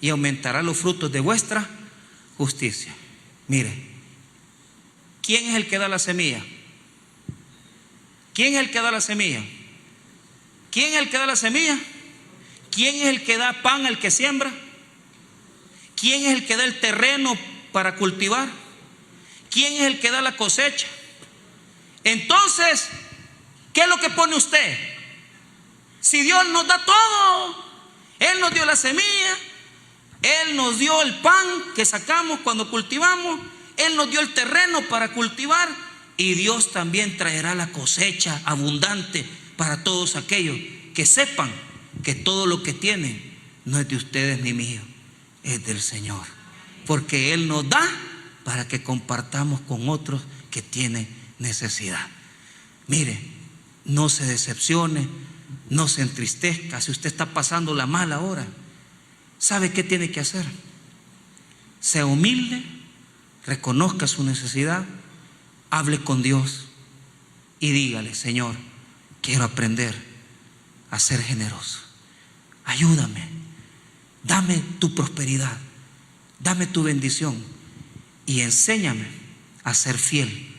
y aumentará los frutos de vuestra justicia. Mire, ¿quién es el que da la semilla? ¿Quién es el que da la semilla? ¿Quién es el que da la semilla? ¿Quién es el que da pan al que siembra? ¿Quién es el que da el terreno para cultivar? ¿Quién es el que da la cosecha? Entonces, ¿qué es lo que pone usted? Si Dios nos da todo, Él nos dio la semilla, Él nos dio el pan que sacamos cuando cultivamos, Él nos dio el terreno para cultivar, y Dios también traerá la cosecha abundante para todos aquellos que sepan que todo lo que tienen no es de ustedes ni mío, es del Señor, porque Él nos da para que compartamos con otros que tienen necesidad. Mire, no se decepcione, no se entristezca. Si usted está pasando la mala hora, ¿sabe qué tiene que hacer? Sea humilde, reconozca su necesidad, hable con Dios y dígale: Señor, quiero aprender a ser generoso. Ayúdame, dame tu prosperidad, dame tu bendición y enséñame a ser fiel,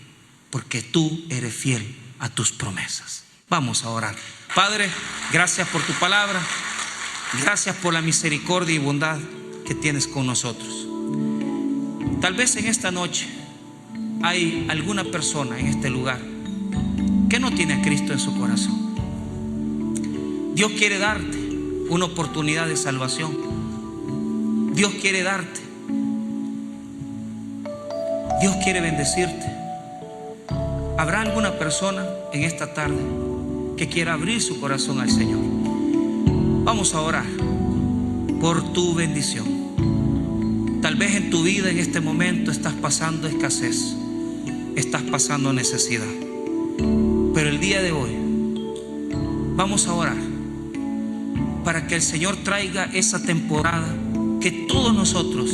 porque tú eres fiel a tus promesas. Vamos a orar. Padre, gracias por tu palabra, gracias por la misericordia y bondad que tienes con nosotros. Tal vez en esta noche hay alguna persona en este lugar que no tiene a Cristo en su corazón. Dios quiere darte una oportunidad de salvación. Dios quiere darte. Dios quiere bendecirte. ¿Habrá alguna persona en esta tarde que quiera abrir su corazón al Señor? Vamos a orar por tu bendición. Tal vez en tu vida en este momento estás pasando escasez, estás pasando necesidad, pero el día de hoy vamos a orar para que el Señor traiga esa temporada que todos nosotros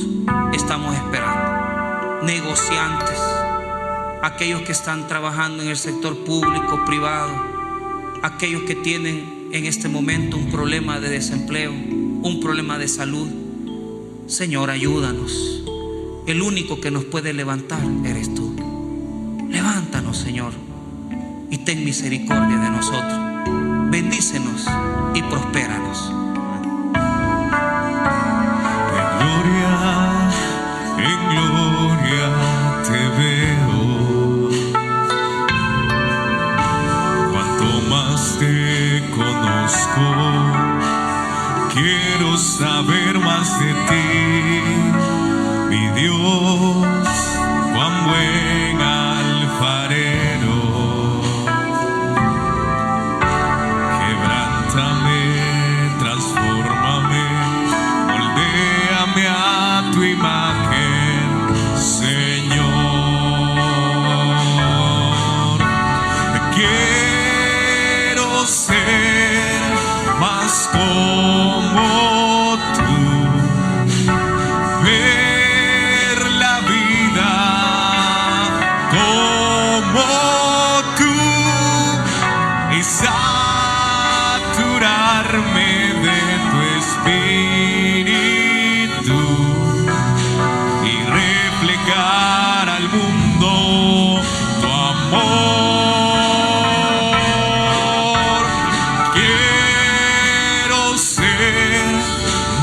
estamos esperando. Negociantes, aquellos que están trabajando en el sector público, privado, aquellos que tienen en este momento un problema de desempleo, un problema de salud. Señor, ayúdanos. El único que nos puede levantar eres tú. Levántanos, Señor, y ten misericordia de nosotros. Bendícenos y prospéranos. En gloria te veo. Cuanto más te conozco, quiero saber más de ti, mi Dios, cuán buen alfarero. Quebrántame, transfórmame, moldéame a tu imagen, Señor. Quiero ser más como tú, ver la vida como tú y saturarme de tu espíritu y reflejar al mundo tu amor. Quiero ser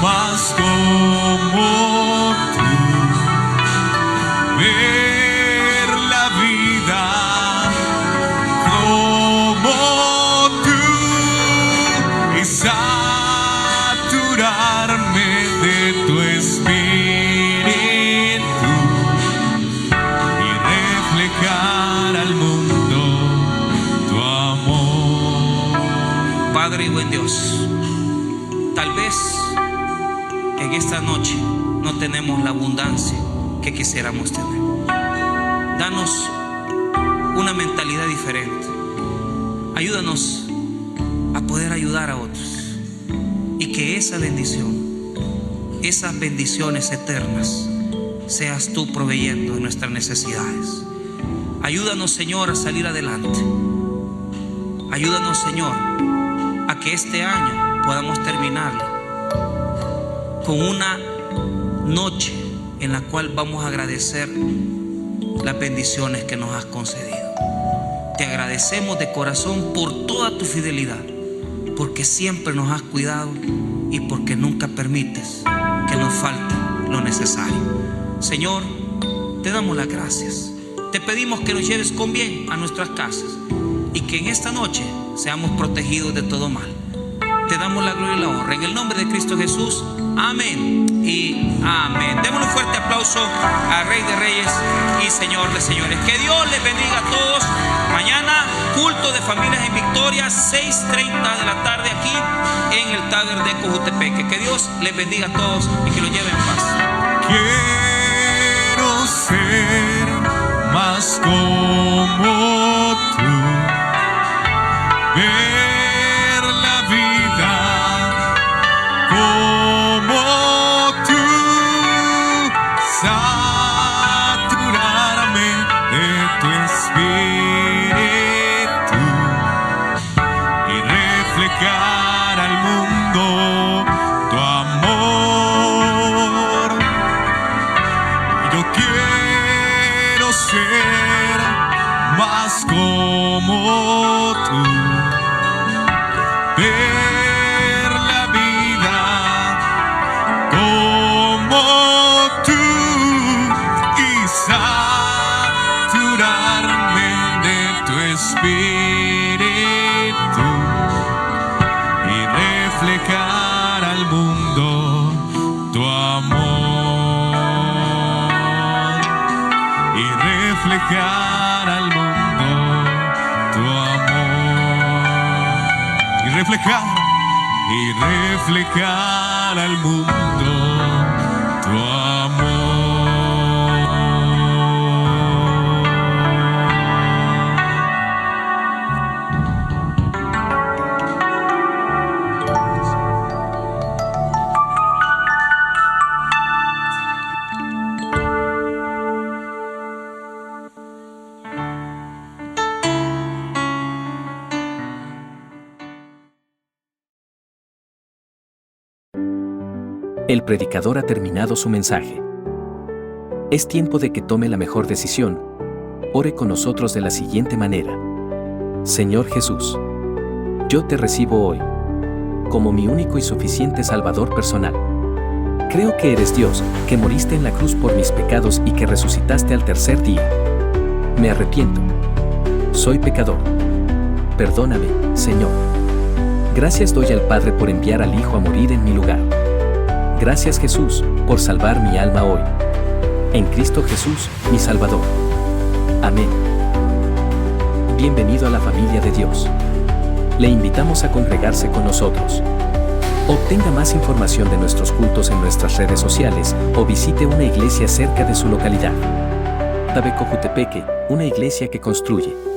más como tú, ver la vida como tú y saturarme de tu espíritu y reflejar al mundo tu amor. Padre y buen Dios, tal vez en esta noche no tenemos la abundancia que quisiéramos tener. Danos una mentalidad diferente. Ayúdanos a poder ayudar a otros y que esa bendición, esas bendiciones eternas, seas tú proveyendo de nuestras necesidades. Ayúdanos, Señor, a salir adelante. Ayúdanos, Señor, a que este año podamos terminarlo con una noche en la cual vamos a agradecer las bendiciones que nos has concedido. Te agradecemos de corazón por toda tu fidelidad, porque siempre nos has cuidado y porque nunca permites que nos falte lo necesario. Señor, te damos las gracias. Te pedimos que nos lleves con bien a nuestras casas y que en esta noche seamos protegidos de todo mal. Te damos la gloria y la honra en el nombre de Cristo Jesús. Amén y amén. Démosle un fuerte aplauso al Rey de Reyes y Señor de Señores. Que Dios les bendiga a todos. Mañana culto de familias en Victoria, 6:30 de la tarde aquí en el Taber de Cojutepeque. Que Dios les bendiga a todos y que los lleve en paz. Quiero ser más como tú, ver la vida como tú, saturarme de tu espíritu y reflejar al mundo tu amor. Yo quiero ser más como tú, ver la vida como tú y saturarme de tu espíritu y reflejar al mundo tu amor y reflejar al mundo tu amor y reflejar al mundo tu amor. El predicador ha terminado su mensaje. Es tiempo de que tome la mejor decisión. Ore con nosotros de la siguiente manera. Señor Jesús, yo te recibo hoy como mi único y suficiente Salvador personal. Creo que eres Dios, que moriste en la cruz por mis pecados y que resucitaste al tercer día. Me arrepiento. Soy pecador. Perdóname, Señor. Gracias doy al Padre por enviar al Hijo a morir en mi lugar. Gracias Jesús, por salvar mi alma hoy. En Cristo Jesús, mi Salvador. Amén. Bienvenido a la familia de Dios. Le invitamos a congregarse con nosotros. Obtenga más información de nuestros cultos en nuestras redes sociales o visite una iglesia cerca de su localidad. Tabe Cojutepeque, una iglesia que construye.